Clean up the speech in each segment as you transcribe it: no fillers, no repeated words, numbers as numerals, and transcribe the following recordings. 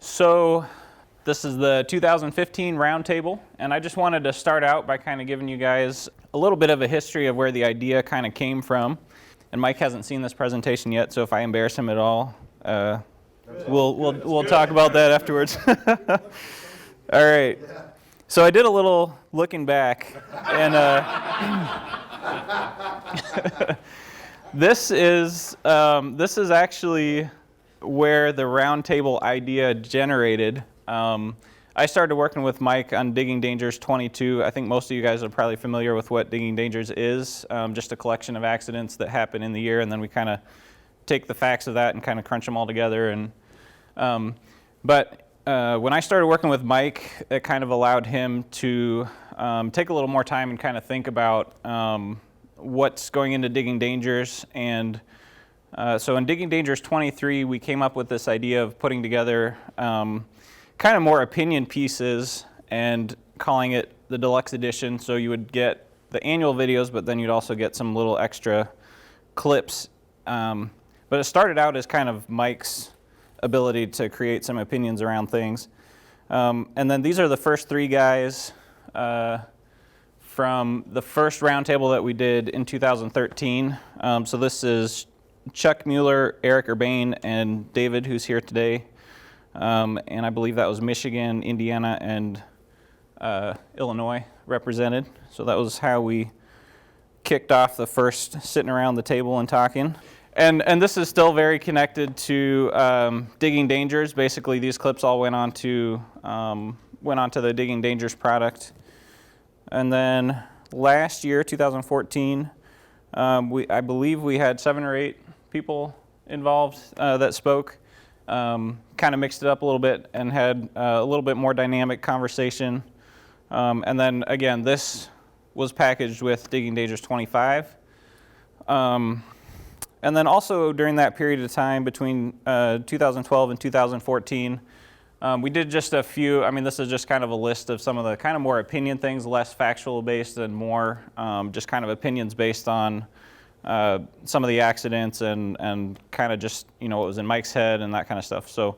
So this is the 2015 roundtable, and I just wanted to start out by kind of giving you guys a little bit of a history of where the idea kind of came from. And Mike hasn't seen this presentation yet, so if I embarrass him at all, we'll talk about that afterwards. All right. So I did a little looking back, and this is actually where the roundtable idea generated. I started working with Mike on Digging Dangers 22. I think most of you guys are probably familiar with what Digging Dangers is, just a collection of accidents that happen in the year, and then we kind of take the facts of that and kind of crunch them all together. And when I started working with Mike, it kind of allowed him to take a little more time and kind of think about what's going into Digging Dangers. And so in Digging Dangers 23, we came up with this idea of putting together kind of more opinion pieces and calling it the deluxe edition. So you would get the annual videos, but then you'd also get some little extra clips. But it started out as kind of Mike's ability to create some opinions around things. And then these are the first three guys from the first roundtable that we did in 2013. So this is Chuck Mueller, Eric Urbane, and David, who's here today. And I believe that was Michigan, Indiana, and Illinois represented. So that was how we kicked off the first sitting around the table and talking. And this is still very connected to Digging Dangers. Basically, these clips all went on to the Digging Dangers product. And then last year, 2014, I believe we had 7 or 8 people involved that spoke. Kind of mixed it up a little bit and had a little bit more dynamic conversation. And then again, this was packaged with Digging Dangers 25. And then also during that period of time between 2012 and 2014, we did just a few. This is just kind of a list of some of the kind of more opinion things, less factual based and more just kind of opinions based on some of the accidents and kind of just, what was in Mike's head and that kind of stuff. So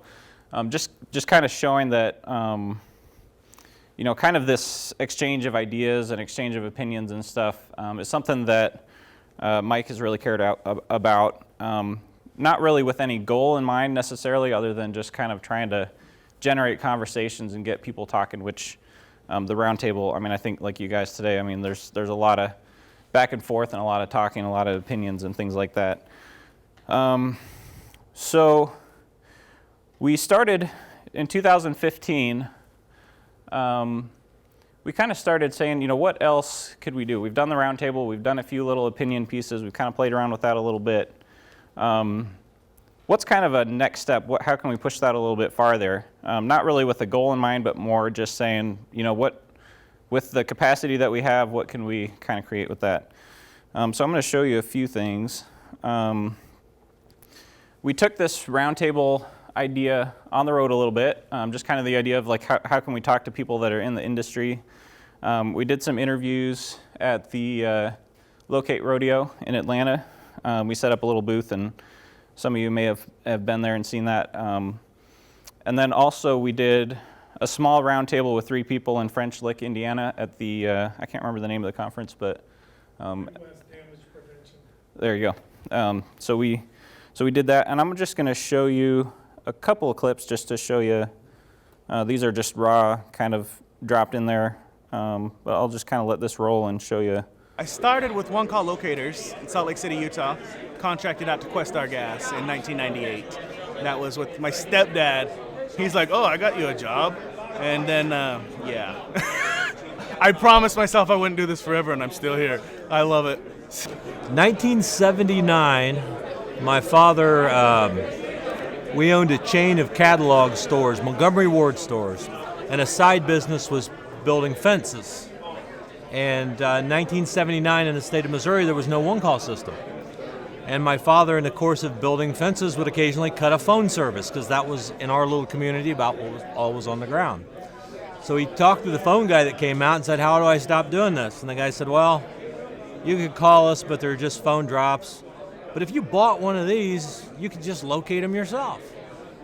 just kind of showing that, kind of this exchange of ideas and exchange of opinions and stuff is something that Mike has really cared about, not really with any goal in mind necessarily, other than just kind of trying to generate conversations and get people talking, which the roundtable, I think like you guys today, there's a lot of back and forth and a lot of talking, a lot of opinions and things like that. So we started in 2015. We kind of started saying, what else could we do? We've done the roundtable, we've done a few little opinion pieces, we've kind of played around with that a little bit. What's kind of a next step? How can we push that a little bit farther? Not really with a goal in mind, but more just saying, with the capacity that we have, what can we kind of create with that? So I'm going to show you a few things. We took this roundtable idea on the road a little bit, just kind of the idea of like how can we talk to people that are in the industry. We did some interviews at the Locate Rodeo in Atlanta. We set up a little booth, and some of you may have been there and seen that. And then also we did a small roundtable with 3 people in French Lick, Indiana at the, I can't remember the name of the conference, but Midwest Damage Prevention. There you go. So we did that, and I'm just going to show you a couple of clips just to show you. These are just raw, kind of dropped in there, but I'll just kind of let this roll and show you. I started with One Call Locators in Salt Lake City, Utah, contracted out to Questar Gas in 1998. That was with my stepdad. He's like, oh, I got you a job. And then, yeah. I promised myself I wouldn't do this forever, and I'm still here. I love it. 1979, my father, we owned a chain of catalog stores, Montgomery Ward stores, and a side business was building fences. And in 1979 in the state of Missouri, there was no one-call system. And my father, in the course of building fences, would occasionally cut a phone service, because that was, in our little community, about what was always on the ground. So he talked to the phone guy that came out and said, how do I stop doing this? And the guy said, well, you could call us, but they're just phone drops. But if you bought one of these, you could just locate them yourself.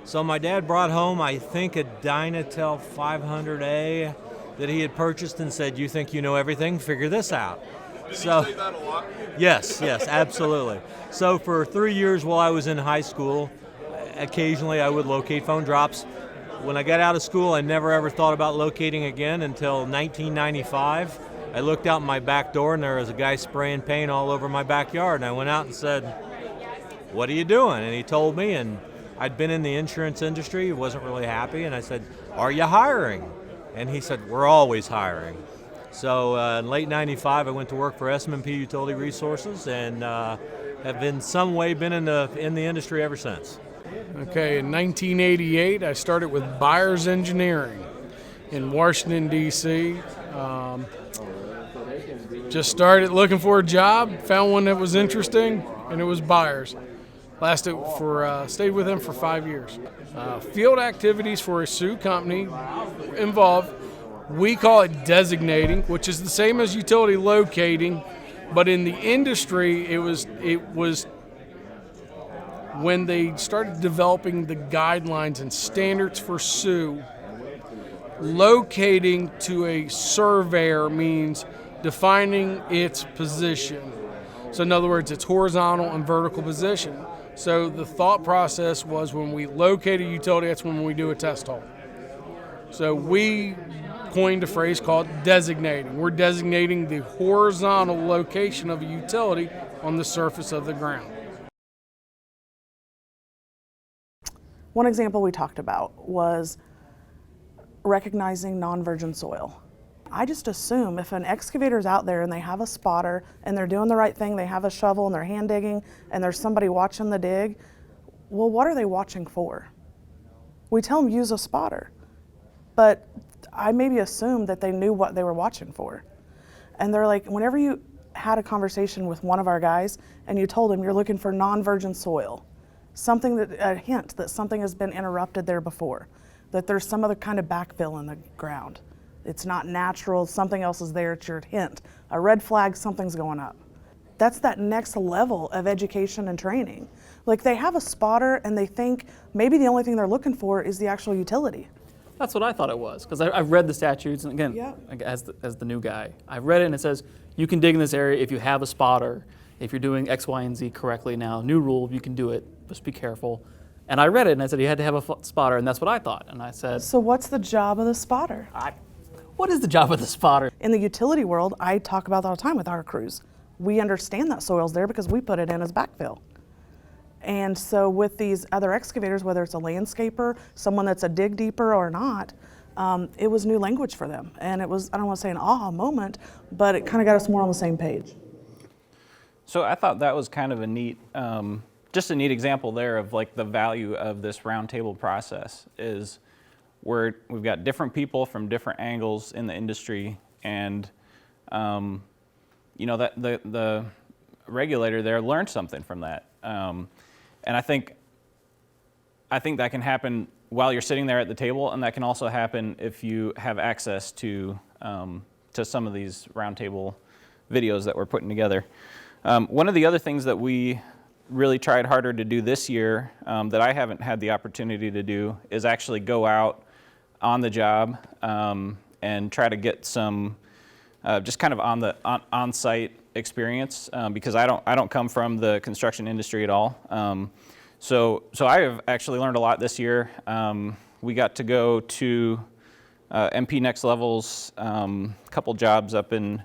So my dad brought home, I think, a Dynatel 500A that he had purchased and said, "You think you know everything? Figure this out." So, say that a lot? yes, absolutely. So for 3 years while I was in high school, occasionally I would locate phone drops. When I got out of school, I never ever thought about locating again until 1995. I looked out my back door and there was a guy spraying paint all over my backyard, and I went out and said, "What are you doing?" And he told me, and I'd been in the insurance industry, wasn't really happy, and I said, "Are you hiring?" And he said, "We're always hiring." So in late 95, I went to work for S&P Utility Resources and have in some way been in the industry ever since. Okay, in 1988, I started with Byers Engineering in Washington, D.C. Just started looking for a job, found one that was interesting, and it was Byers. Stayed with them for 5 years. Field activities for a Sioux company involved, we call it designating, which is the same as utility locating, but in the industry, it was when they started developing the guidelines and standards for Sioux. Locating to a surveyor means defining its position. So in other words, it's horizontal and vertical position. So the thought process was when we locate a utility, that's when we do a test hole. So we coined a phrase called designating. We're designating the horizontal location of a utility on the surface of the ground. One example we talked about was recognizing non-virgin soil. I just assume if an excavator's out there and they have a spotter and they're doing the right thing, they have a shovel and they're hand digging and there's somebody watching the dig, well, what are they watching for? We tell them use a spotter, but I maybe assumed that they knew what they were watching for. And they're like, whenever you had a conversation with one of our guys and you told him you're looking for non-virgin soil, a hint that something has been interrupted there before, that there's some other kind of backfill in the ground. It's not natural, something else is there, it's your hint. A red flag, something's going up. That's that next level of education and training. Like they have a spotter and they think maybe the only thing they're looking for is the actual utility. That's what I thought it was, because I've read the statutes, and again, Yeah. as the new guy, I've read it and it says you can dig in this area if you have a spotter, if you're doing X, Y, and Z correctly. Now, new rule, you can do it, just be careful. And I read it and I said you had to have a spotter, and that's what I thought. And I said, So what's the job of the spotter? what is the job of the spotter? In the utility world, I talk about that all the time with our crews. We understand that soil's there because we put it in as backfill. And so with these other excavators, whether it's a landscaper, someone that's a dig deeper or not, it was new language for them. And it was, I don't want to say an aha moment, but it kind of got us more on the same page. So I thought that was kind of a neat, just a neat example there of like the value of this roundtable process is we've got different people from different angles in the industry, and you know that the regulator there learned something from that, and I think that can happen while you're sitting there at the table, and that can also happen if you have access to some of these roundtable videos that we're putting together. One of the other things that we really tried harder to do this year that I haven't had the opportunity to do is actually go out on the job and try to get some just kind of on-site experience because I don't come from the construction industry at all. So I have actually learned a lot this year. We got to go to MP Next Level's couple jobs up in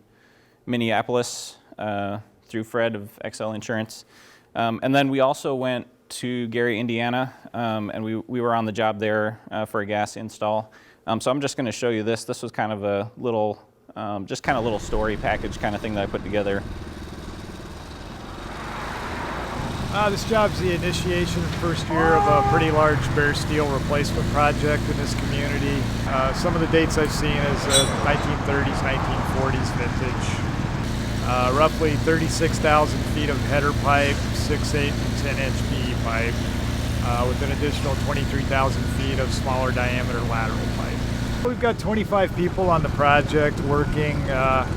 Minneapolis through Fred of XL Insurance. And then we also went to Gary, Indiana, and we were on the job there for a gas install. So I'm just going to show you this. This was kind of a little, just kind of little story package kind of thing that I put together. This job's the initiation of the first year of a pretty large bare steel replacement project in this community. Some of the dates I've seen is 1930s, 1940s vintage. Roughly 36,000 feet of header pipe, 6, 8, and 10-inch PE pipe, with an additional 23,000 feet of smaller diameter lateral pipe. We've got 25 people on the project working.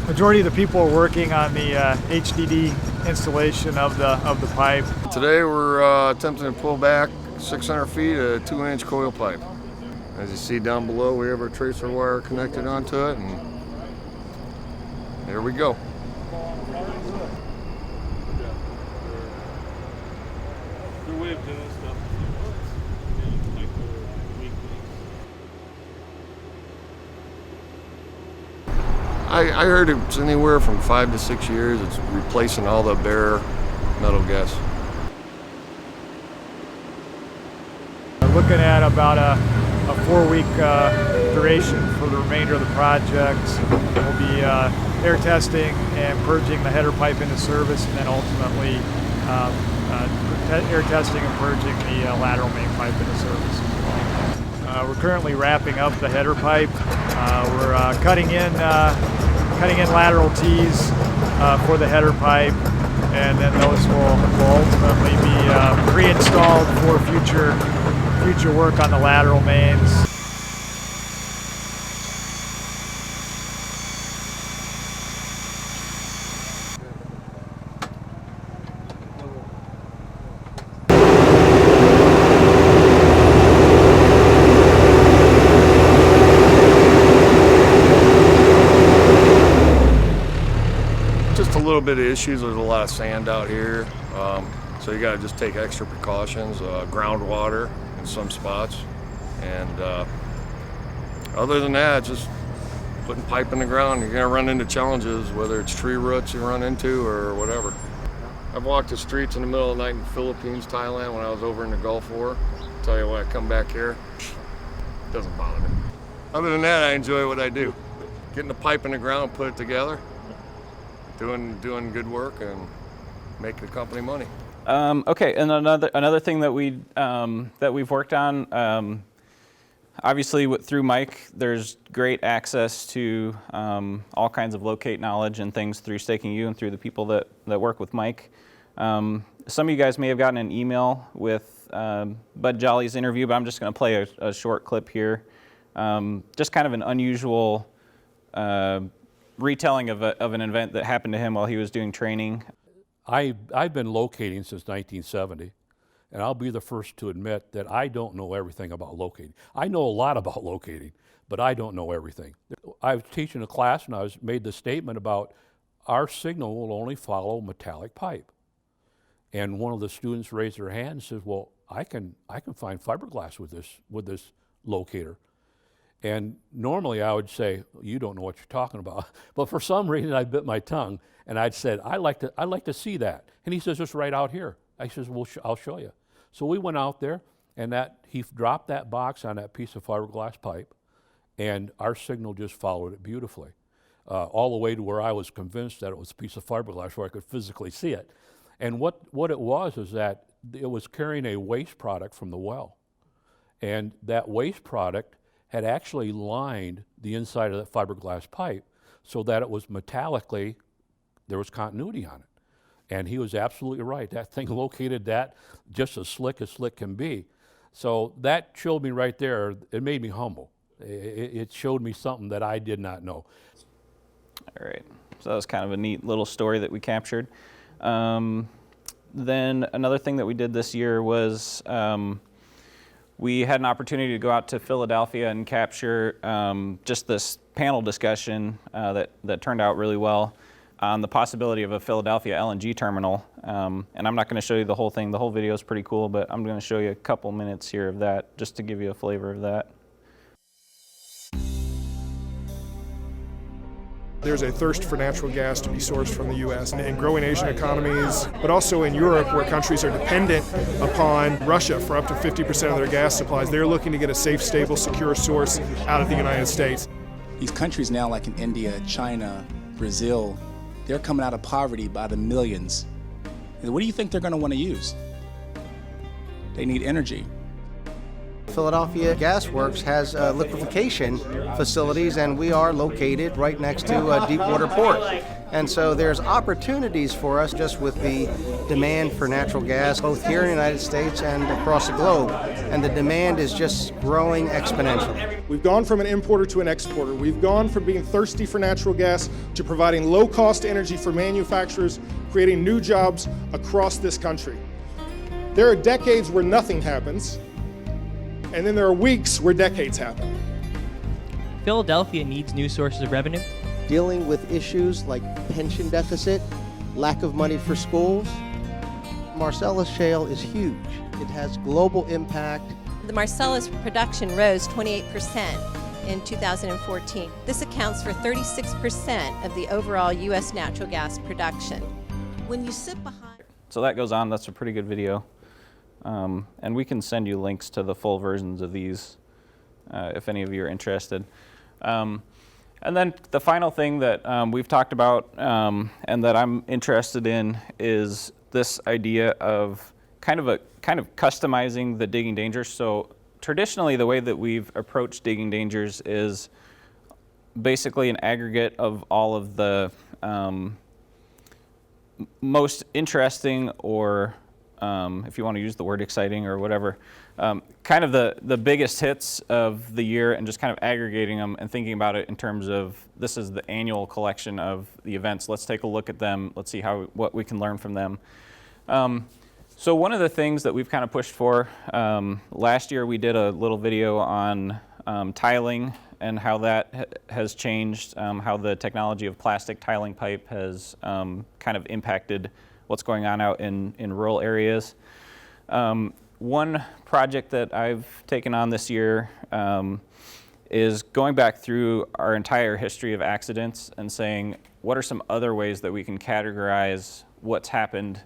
Majority of the people are working on the HDD installation of the pipe. Today we're attempting to pull back 600 feet of 2-inch coil pipe. As you see down below, we have our tracer wire connected onto it, and there we go. I heard it's anywhere from 5 to 6 years. It's replacing all the bare metal gas. Looking at about a 4-week duration for the remainder of the project. We'll be air testing and purging the header pipe into service, and then ultimately air testing and purging the lateral main pipe into service as well. We're currently wrapping up the header pipe. We're cutting in lateral tees for the header pipe, and then those will ultimately be pre-installed for future work on the lateral mains. Just a little bit of issues. There's a lot of sand out here, so you got to just take extra precautions. Groundwater in some spots, and other than that, just putting pipe in the ground. You're gonna run into challenges, whether it's tree roots you run into or whatever. I've walked the streets in the middle of the night in the Philippines, Thailand, when I was over in the Gulf War. Tell you when I come back here, it doesn't bother me. Other than that, I enjoy what I do. Getting the pipe in the ground, put it together, doing good work, and making the company money. Okay, and another thing that we've worked on, obviously through Mike, there's great access to all kinds of locate knowledge and things through Staking U and through the people that work with Mike. Some of you guys may have gotten an email with Bud Jolly's interview, but I'm just going to play a short clip here. Just kind of an unusual retelling of an event that happened to him while he was doing training. I've been locating since 1970, and I'll be the first to admit that I don't know everything about locating. I know a lot about locating, but I don't know everything. I was teaching a class, and I made the statement about our signal will only follow metallic pipe. And one of the students raised their hand and says, "Well, I can find fiberglass with this locator." And normally I would say, "You don't know what you're talking about." But for some reason I bit my tongue, and I'd said, I'd like to see that. And he says, "It's right out here." I says, "Well, I'll show you." So we went out there, and he dropped that box on that piece of fiberglass pipe, and our signal just followed it beautifully, all the way to where I was convinced that it was a piece of fiberglass where I could physically see it. And what it was is that it was carrying a waste product from the well, and that waste product had actually lined the inside of that fiberglass pipe so that it was metallically, there was continuity on it. And he was absolutely right. That thing located that just as slick can be. So that showed me right there, it made me humble. It showed me something that I did not know. All right, so that was kind of a neat little story that we captured. Then another thing that we did this year was we had an opportunity to go out to Philadelphia and capture just this panel discussion that turned out really well on the possibility of a Philadelphia LNG terminal. And I'm not going to show you the whole thing. The whole video is pretty cool, but I'm going to show you a couple minutes here of that just to give you a flavor of that. There's a thirst for natural gas to be sourced from the U.S. and in growing Asian economies, but also in Europe where countries are dependent upon Russia for up to 50% of their gas supplies. They're looking to get a safe, stable, secure source out of the United States. These countries now, like in India, China, Brazil, they're coming out of poverty by the millions. And what do you think they're going to want to use? They need energy. Philadelphia Gas Works has liquefaction facilities, and we are located right next to a deepwater port. And so there's opportunities for us just with the demand for natural gas, both here in the United States and across the globe. And the demand is just growing exponentially. We've gone from an importer to an exporter. We've gone from being thirsty for natural gas to providing low-cost energy for manufacturers, creating new jobs across this country. There are decades where nothing happens, and then there are weeks where decades happen. Philadelphia needs new sources of revenue. Dealing with issues like pension deficit, lack of money for schools. Marcellus Shale is huge. It has global impact. The Marcellus production rose 28% in 2014. This accounts for 36% of the overall U.S. natural gas production. When you sit behind... So that goes on. That's a pretty good video. And we can send you links to the full versions of these if any of you are interested. And then the final thing that we've talked about and that I'm interested in is this idea of kind of customizing the digging dangers. So traditionally, the way that we've approached digging dangers is basically an aggregate of all of the most interesting, or if you want to use the word exciting or whatever, kind of the biggest hits of the year, and just kind of aggregating them and thinking about it in terms of this is the annual collection of the events. Let's take a look at them. Let's see what we can learn from them. So one of the things that we've kind of pushed for, last year we did a little video on tiling and how that has changed, how the technology of plastic tiling pipe has kind of impacted what's going on out in rural areas. One project that I've taken on this year is going back through our entire history of accidents and saying, what are some other ways that we can categorize what's happened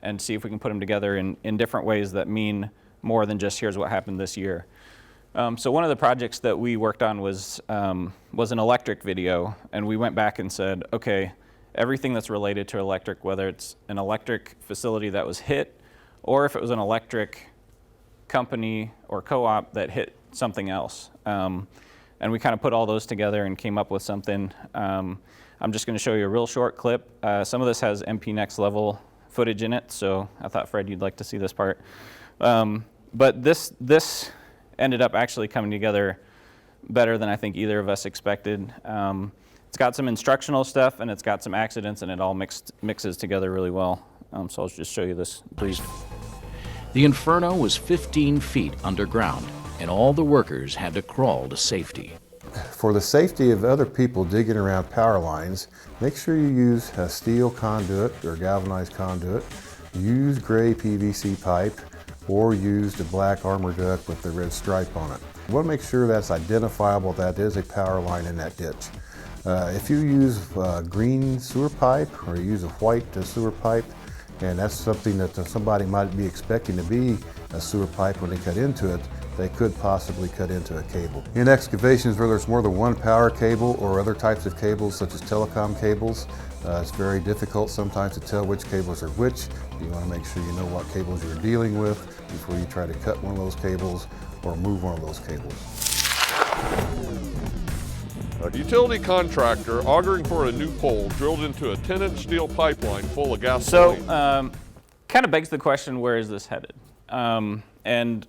and see if we can put them together in different ways that mean more than just here's what happened this year. So one of the projects that we worked on was an electric video, and we went back and said, okay, everything that's related to electric, whether it's an electric facility that was hit, or if it was an electric company or co-op that hit something else. And we kind of put all those together and came up with something. I'm just going to show you a real short clip. Some of this has MP Next Level footage in it, so I thought, Fred, you'd like to see this part. But this ended up actually coming together better than I think either of us expected. It's got some instructional stuff, and it's got some accidents, and it all mixes together really well. So I'll just show you this brief. The inferno was 15 feet underground, and all the workers had to crawl to safety. For the safety of other people digging around power lines, make sure you use a steel conduit or galvanized conduit. Use gray PVC pipe, or use the black armor duct with the red stripe on it. You want to make sure that's identifiable, that is a power line in that ditch. If you use green sewer pipe, or you use a white sewer pipe, and that's something that somebody might be expecting to be a sewer pipe when they cut into it, they could possibly cut into a cable. In excavations where there's more than one power cable or other types of cables such as telecom cables, it's very difficult sometimes to tell which cables are which. You want to make sure you know what cables you're dealing with before you try to cut one of those cables or move one of those cables. A utility contractor augering for a new pole drilled into a 10-inch steel pipeline full of gasoline. So, kind of begs the question, where is this headed? And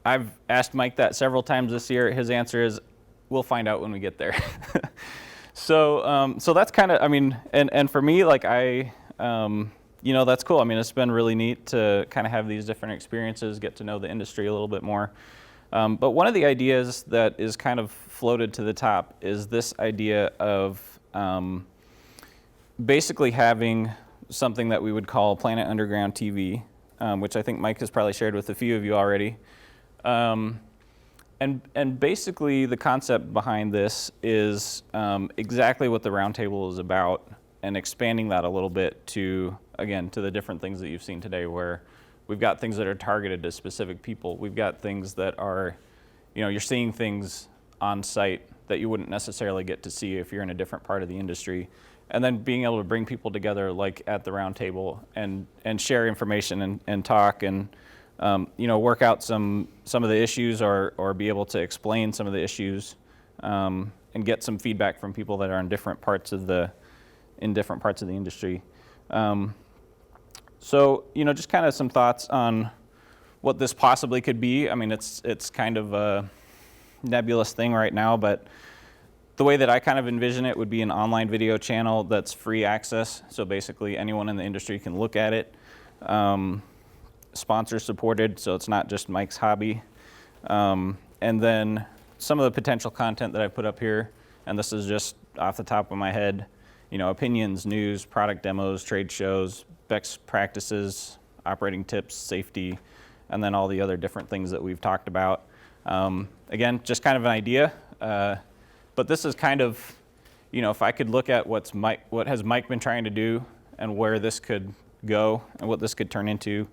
I've asked Mike that several times this year. His answer is, we'll find out when we get there. So that's kind of, I mean, and for me, like you know, that's cool. I mean, it's been really neat to kind of have these different experiences, get to know the industry a little bit more. But one of the ideas that is kind of floated to the top is this idea of basically having something that we would call Planet Underground TV, which I think Mike has probably shared with a few of you already. And basically the concept behind this is exactly what the roundtable is about, and expanding that a little bit to, again, to the different things that you've seen today, where we've got things that are targeted to specific people. We've got things that are, you know, you're seeing things on site that you wouldn't necessarily get to see if you're in a different part of the industry. And then being able to bring people together like at the round table and share information and talk and you know, work out some of the issues or be able to explain some of the issues and get some feedback from people that are in different parts of the industry. So, you know, just kind of some thoughts on what this possibly could be. I mean, it's kind of a nebulous thing right now, but the way that I kind of envision it would be an online video channel that's free access. So basically anyone in the industry can look at it. sponsor supported, so it's not just Mike's hobby. And then some of the potential content that I put up here, and this is just off the top of my head, opinions, news, product demos, trade shows, best practices, operating tips, safety, and then all the other different things that we've talked about. Again, just kind of an idea, but this is kind of, if I could look at what has Mike been trying to do and where this could go and what this could turn into,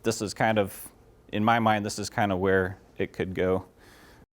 this is kind of, in my mind, this is kind of where it could go.